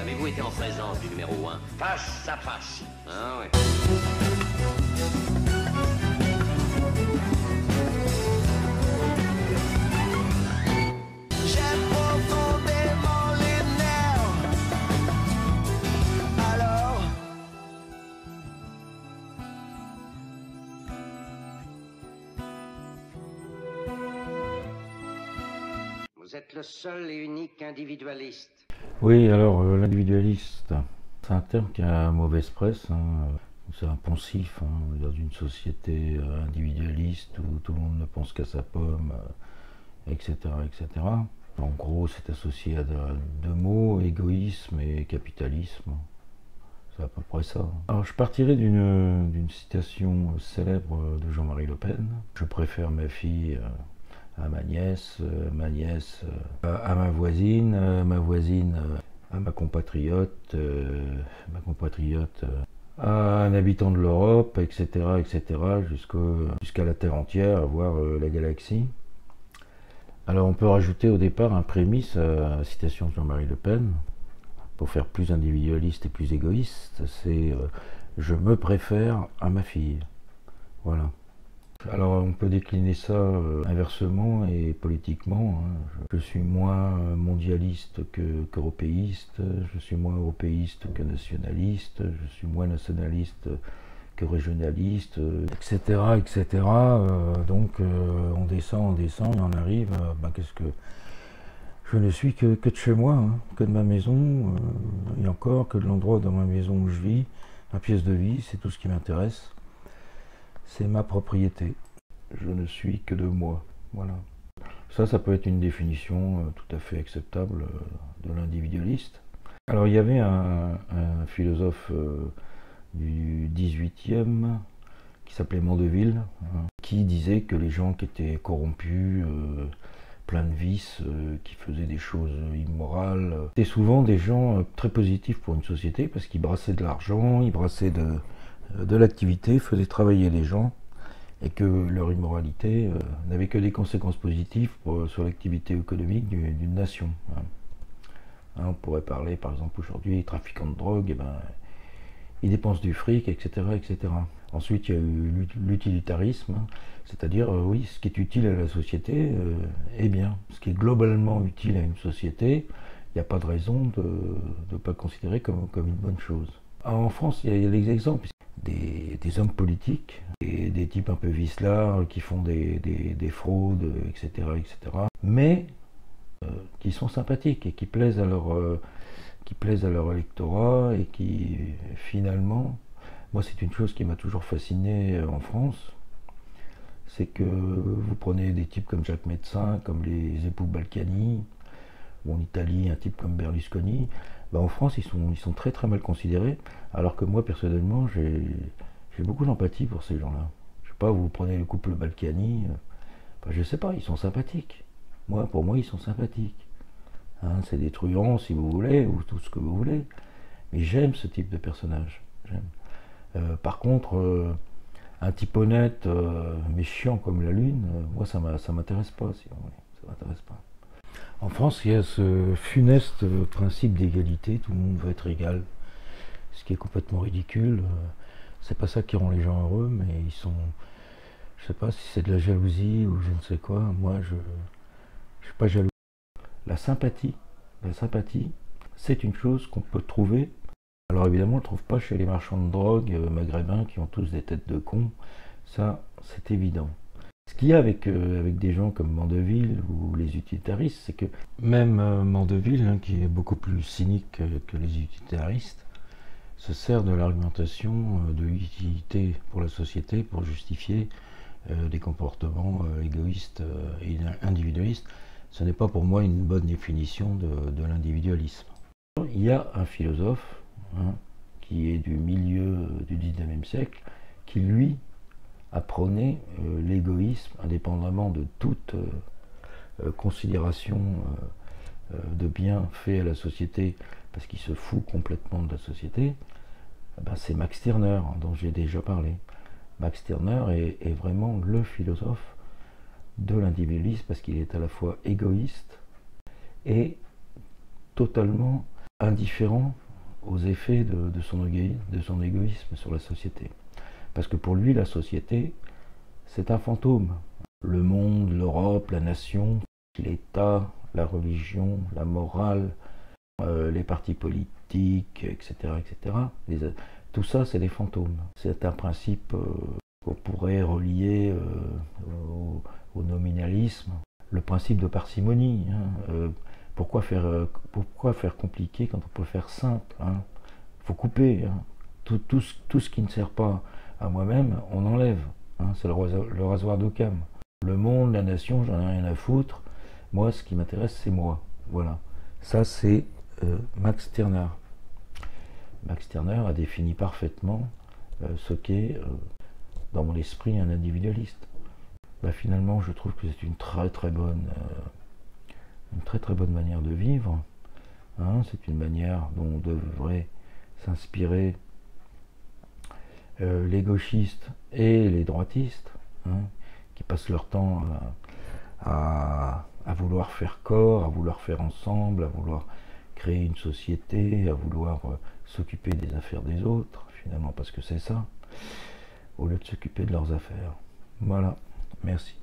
Avez-vous été en présence du numéro 1? Face à face. Ah ouais. J'aime profondément les nerfs. Alors Vous êtes le seul et unique individualiste. Oui, alors l'individualiste, c'est un terme qui a mauvaise presse, hein. C'est un poncif, hein, dans une société individualiste où tout le monde ne pense qu'à sa pomme, etc., etc. En gros, c'est associé à deux mots, égoïsme et capitalisme. C'est à peu près ça. Alors, je partirai d'une citation célèbre de Jean-Marie Le Pen. Je préfère ma fille à ma nièce à ma voisine à ma compatriote à un habitant de l'Europe, etc., etc., jusqu'à la Terre entière, voire la galaxie. Alors on peut rajouter au départ un prémisse à la citation de Jean-Marie Le Pen, pour faire plus individualiste et plus égoïste, c'est je me préfère à ma fille. Voilà. Alors on peut décliner ça inversement et politiquement, hein. Je suis moins mondialiste qu'européiste, je suis moins européiste que nationaliste, je suis moins nationaliste que régionaliste, etc. etc. Donc on descend et on arrive, qu'est-ce que... Je ne suis que de chez moi, hein, que de ma maison, et encore que de l'endroit dans ma maison où je vis, ma pièce de vie, c'est tout ce qui m'intéresse. C'est ma propriété. Je ne suis que de moi. Voilà. Ça peut être une définition tout à fait acceptable de l'individualiste. Alors il y avait un philosophe du 18e qui s'appelait Mandeville, hein, qui disait que les gens qui étaient corrompus, pleins de vices, qui faisaient des choses immorales, étaient souvent des gens très positifs pour une société parce qu'ils brassaient de l'argent, ils brassaient de l'activité, faisaient travailler les gens, et que leur immoralité n'avait que des conséquences positives sur l'activité économique d'une nation. Hein. Hein, on pourrait parler par exemple aujourd'hui, les trafiquants de drogue, ils dépensent du fric, etc., etc. Ensuite il y a eu l'utilitarisme, hein, c'est-à-dire oui, ce qui est utile à la société est bien. Ce qui est globalement utile à une société, il n'y a pas de raison de ne pas le considérer comme une bonne chose. Alors, en France, il y a des exemples. Des hommes politiques, des types un peu vicelards qui font des fraudes, etc., etc., mais qui sont sympathiques et qui plaisent à leur électorat et qui finalement, moi c'est une chose qui m'a toujours fasciné en France, c'est que vous prenez des types comme Jacques Médecin, comme les époux Balkany, ou en Italie un type comme Berlusconi, en France ils sont très très mal considérés, alors que moi personnellement j'ai beaucoup d'empathie pour ces gens-là. Je sais pas, vous prenez le couple Balkany, je sais pas, ils sont sympathiques. Pour moi ils sont sympathiques. Hein, c'est des truands si vous voulez, ou tout ce que vous voulez, mais j'aime ce type de personnage. Par contre, un type honnête, mais chiant comme la lune, moi ça m'intéresse pas, si vous voulez. Ça m'intéresse pas. En France, il y a ce funeste principe d'égalité, tout le monde veut être égal, ce qui est complètement ridicule. C'est pas ça qui rend les gens heureux, mais ils sont... Je sais pas si c'est de la jalousie ou je ne sais quoi, moi je suis pas jaloux. La sympathie, c'est une chose qu'on peut trouver. Alors évidemment, on ne le trouve pas chez les marchands de drogue maghrébins qui ont tous des têtes de cons, ça c'est évident. Ce qu'il y a avec des gens comme Mandeville ou les utilitaristes, c'est que même Mandeville, hein, qui est beaucoup plus cynique que les utilitaristes, se sert de l'argumentation de l'utilité pour la société pour justifier des comportements égoïstes et individualistes. Ce n'est pas pour moi une bonne définition de l'individualisme. Il y a un philosophe, hein, qui est du milieu du 19e siècle, qui lui a prôné l'égoïsme indépendamment de toute considération de bien fait à la société, parce qu'il se fout complètement de la société. C'est Max Stirner, dont j'ai déjà parlé. Max Stirner est vraiment le philosophe de l'individualisme, parce qu'il est à la fois égoïste et totalement indifférent aux effets de son égoïsme sur la société. Parce que pour lui, la société, c'est un fantôme. Le monde, l'Europe, la nation, l'État, la religion, la morale, les partis politiques, etc., etc. Tout ça, c'est des fantômes. C'est un principe qu'on pourrait relier au nominalisme. Le principe de parcimonie. Pourquoi faire compliqué quand on peut faire simple? Faut couper. Tout ce qui ne sert pas à moi-même, on enlève. C'est le rasoir d'Occam. Le monde, la nation, j'en ai rien à foutre. Moi, ce qui m'intéresse, c'est moi. Voilà. Ça, c'est Max Stirner. Max Stirner a défini parfaitement ce qu'est, dans mon esprit, un individualiste. Finalement, je trouve que c'est une très très bonne manière de vivre. C'est une manière dont on devrait s'inspirer les gauchistes et les droitistes, qui passent leur temps à vouloir faire corps, à vouloir faire ensemble, à vouloir créer une société, à vouloir s'occuper des affaires des autres, finalement, parce que c'est ça, au lieu de s'occuper de leurs affaires. Voilà, merci.